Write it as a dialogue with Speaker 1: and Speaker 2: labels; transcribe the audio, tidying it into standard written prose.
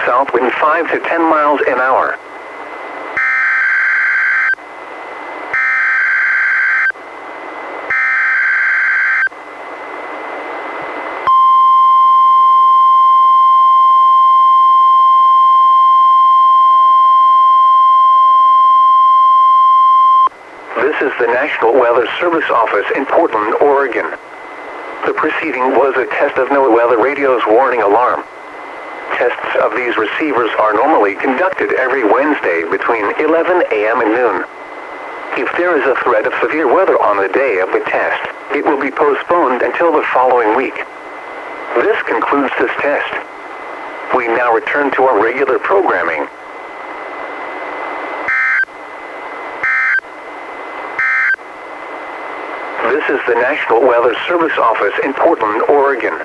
Speaker 1: south wind 5 to 10 miles an hour. This is the National Weather Service Office in Portland, Oregon. The preceding was a test of NOAA Weather Radio's warning alarm. Tests of these receivers are normally conducted every Wednesday between 11 a.m. and noon. If there is a threat of severe weather on the day of the test, it will be postponed until the following week. This concludes this test. We now return to our regular programming. This is the National Weather Service Office in Portland, Oregon.